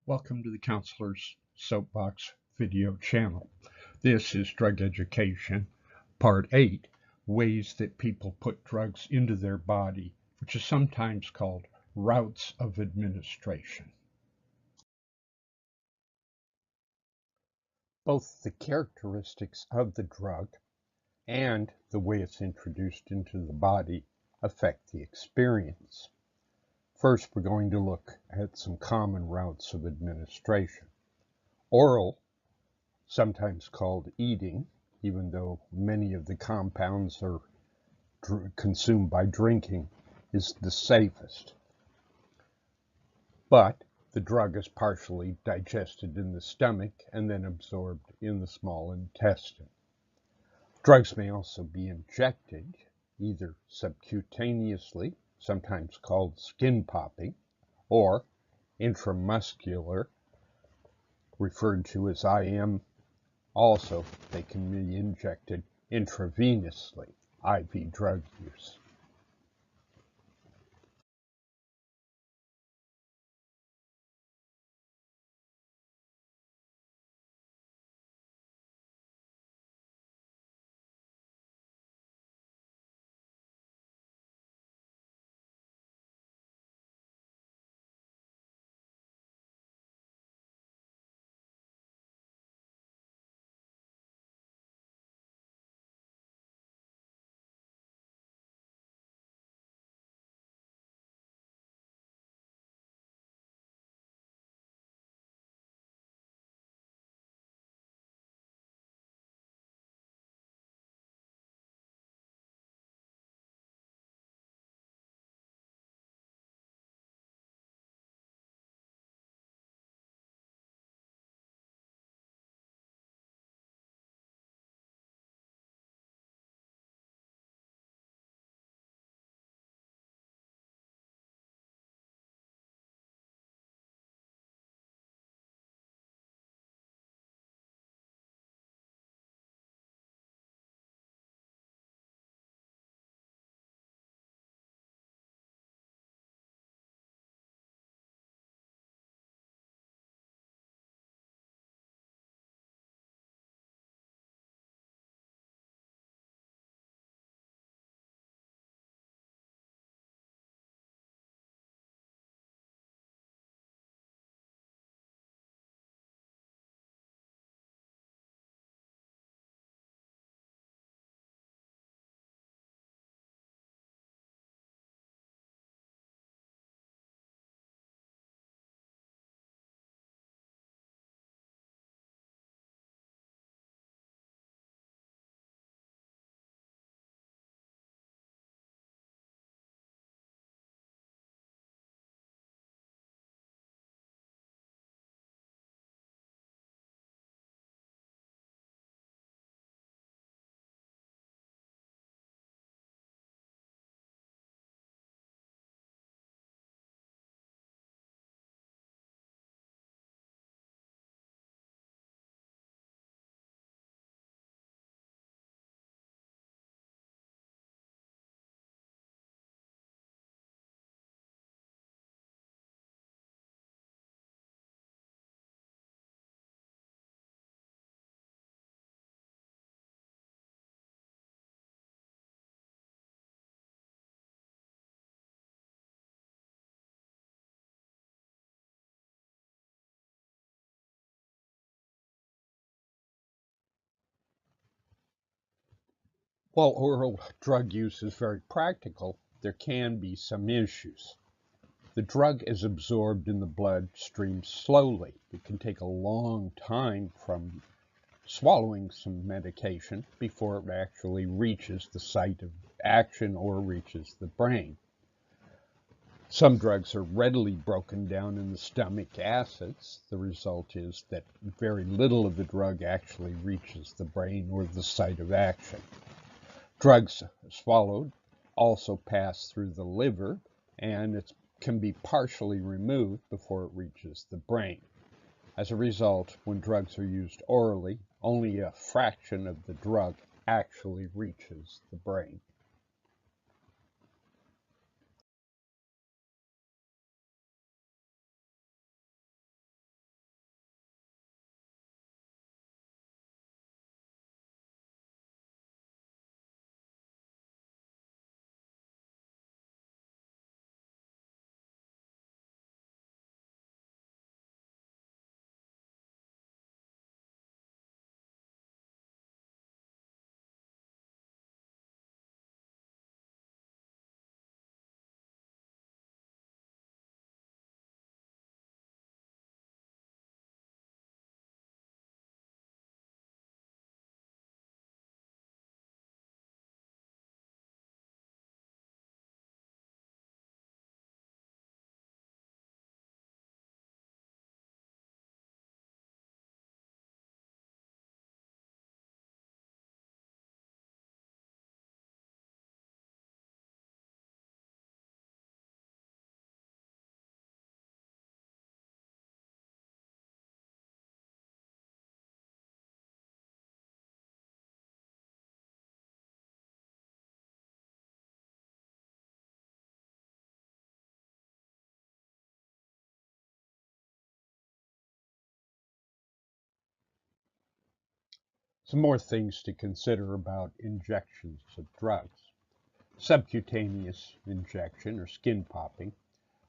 Welcome to the Counselor's Soapbox video channel. This is Drug Education, Part 8, Ways that People Put Drugs into Their Body, which is sometimes called routes of administration. Both the characteristics of the drug and the way it's introduced into the body affect the experience. First, we're going to look at some common routes of administration. Oral, sometimes called eating, even though many of the compounds are consumed by drinking, is the safest. But the drug is partially digested in the stomach and then absorbed in the small intestine. Drugs may also be injected, either subcutaneously, sometimes called skin popping, or intramuscular, referred to as IM. Also, they can be injected intravenously, IV drug use. While oral drug use is very practical, there can be some issues. The drug is absorbed in the bloodstream slowly. It can take a long time from swallowing some medication before it actually reaches the site of action or reaches the brain. Some drugs are readily broken down in the stomach acids. The result is that very little of the drug actually reaches the brain or the site of action. Drugs swallowed also pass through the liver, and it can be partially removed before it reaches the brain. As a result, when drugs are used orally, only a fraction of the drug actually reaches the brain. Some more things to consider about injections of drugs. Subcutaneous injection or skin popping.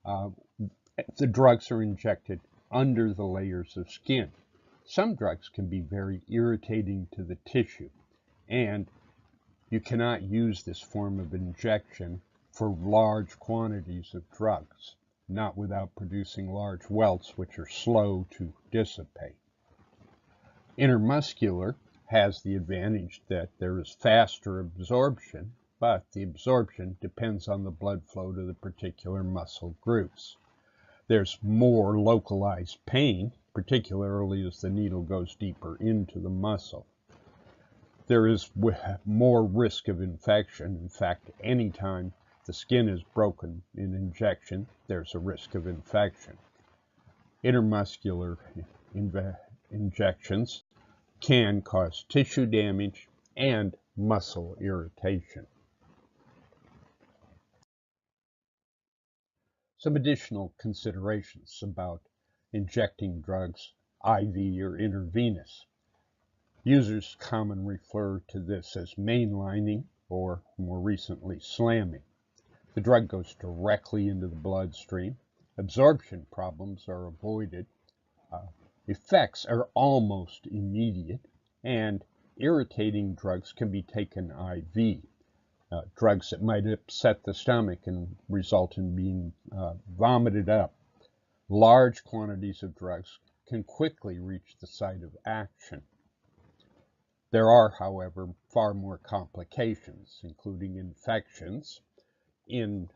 Uh, the drugs are injected under the layers of skin. Some drugs can be very irritating to the tissue, and you cannot use this form of injection for large quantities of drugs, not without producing large welts which are slow to dissipate. Intermuscular has the advantage that there is faster absorption, but the absorption depends on the blood flow to the particular muscle groups. There's more localized pain, particularly as the needle goes deeper into the muscle. There is more risk of infection. In fact, anytime the skin is broken in injection, there's a risk of infection. Intermuscular injections can cause tissue damage and muscle irritation. Some additional considerations about injecting drugs IV or intravenous. Users commonly refer to this as mainlining or more recently slamming. The drug goes directly into the bloodstream. Absorption problems are avoided. Effects are almost immediate, and irritating drugs can be taken IV. Drugs that might upset the stomach and result in being vomited up. Large quantities of drugs can quickly reach the site of action. There are, however, far more complications, including infections. In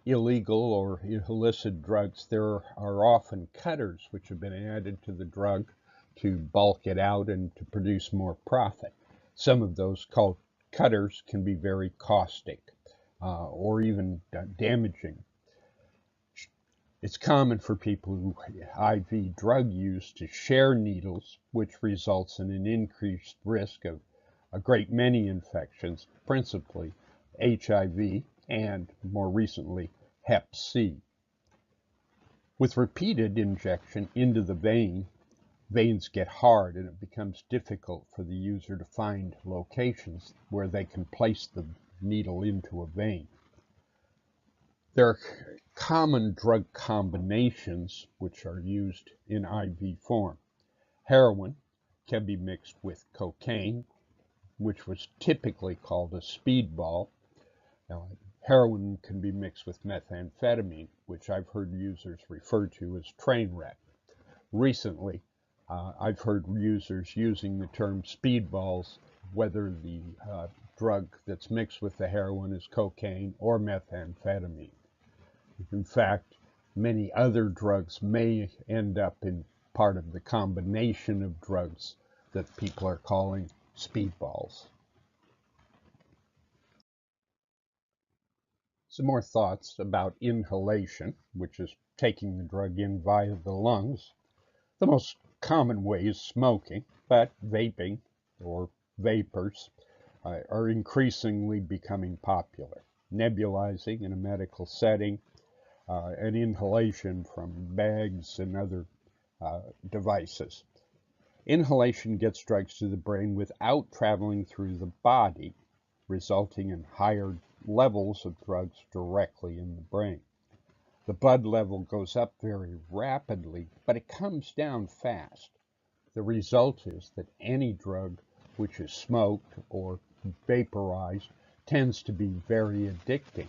illegal or illicit drugs, there are often cutters which have been added to the drug to bulk it out and to produce more profit. Some of those called cutters can be very caustic or even damaging. It's common for people who IV drug use to share needles, which results in an increased risk of a great many infections, principally HIV and more recently Hep C. With repeated injection into the veins get hard and it becomes difficult for the user to find locations where they can place the needle into a vein. There are common drug combinations which are used in IV form. Heroin can be mixed with cocaine, which was typically called a speedball. Now, heroin can be mixed with methamphetamine, which I've heard users refer to as train wreck. Recently, I've heard users using the term speedballs, whether the drug that's mixed with the heroin is cocaine or methamphetamine. In fact, many other drugs may end up in part of the combination of drugs that people are calling speedballs. Some more thoughts about inhalation, which is taking the drug in via the lungs. The most common way is smoking, but vaping or vapors are increasingly becoming popular. Nebulizing in a medical setting, and inhalation from bags and other devices. Inhalation gets drugs to the brain without traveling through the body, resulting in higher levels of drugs directly in the brain. The blood level goes up very rapidly, but it comes down fast. The result is that any drug which is smoked or vaporized tends to be very addicting.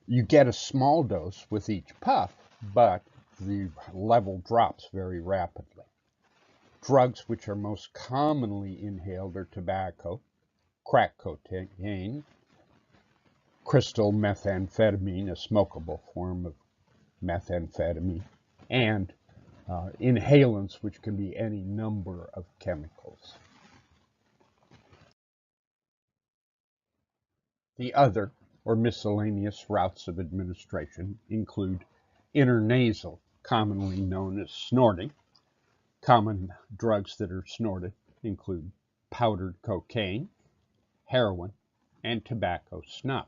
You get a small dose with each puff, but the level drops very rapidly. Drugs which are most commonly inhaled are tobacco, crack cocaine, crystal methamphetamine, a smokable form of methamphetamine, and inhalants, which can be any number of chemicals. The other, or miscellaneous routes of administration include intranasal, commonly known as snorting. Common drugs that are snorted include powdered cocaine, heroin, and tobacco snuff.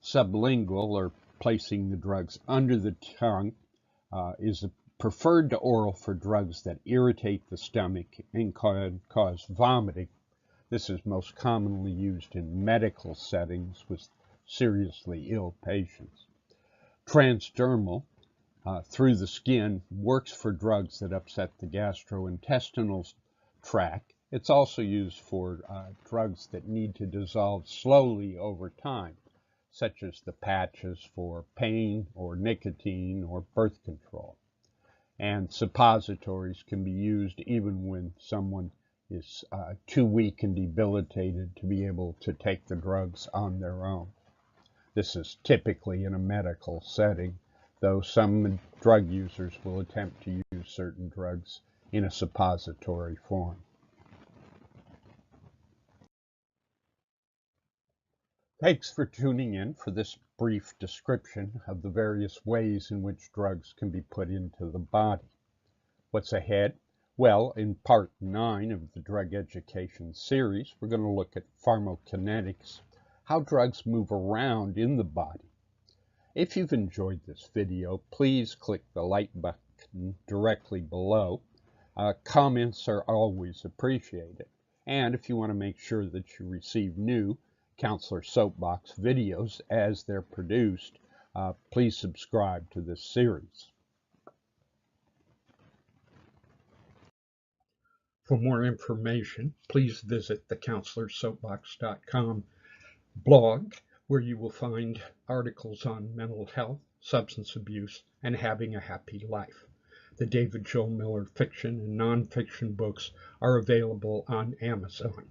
Sublingual, or placing the drugs under the tongue, is preferred to oral for drugs that irritate the stomach and cause vomiting. This is most commonly used in medical settings with seriously ill patients. Transdermal, through the skin, works for drugs that upset the gastrointestinal tract. It's also used for drugs that need to dissolve slowly over time, such as the patches for pain or nicotine or birth control. And suppositories can be used even when someone is too weak and debilitated to be able to take the drugs on their own. This is typically in a medical setting, though some drug users will attempt to use certain drugs in a suppository form. Thanks for tuning in for this brief description of the various ways in which drugs can be put into the body. What's ahead? Well, in part 9 of the drug education series, we're going to look at pharmacokinetics, how drugs move around in the body. If you've enjoyed this video, please click the like button directly below. Comments are always appreciated. And if you want to make sure that you receive new Counselor Soapbox videos as they're produced, please subscribe to this series. For more information, please visit the Counselorssoapbox.com blog, where you will find articles on mental health, substance abuse, and having a happy life. The David Joel Miller fiction and nonfiction books are available on Amazon.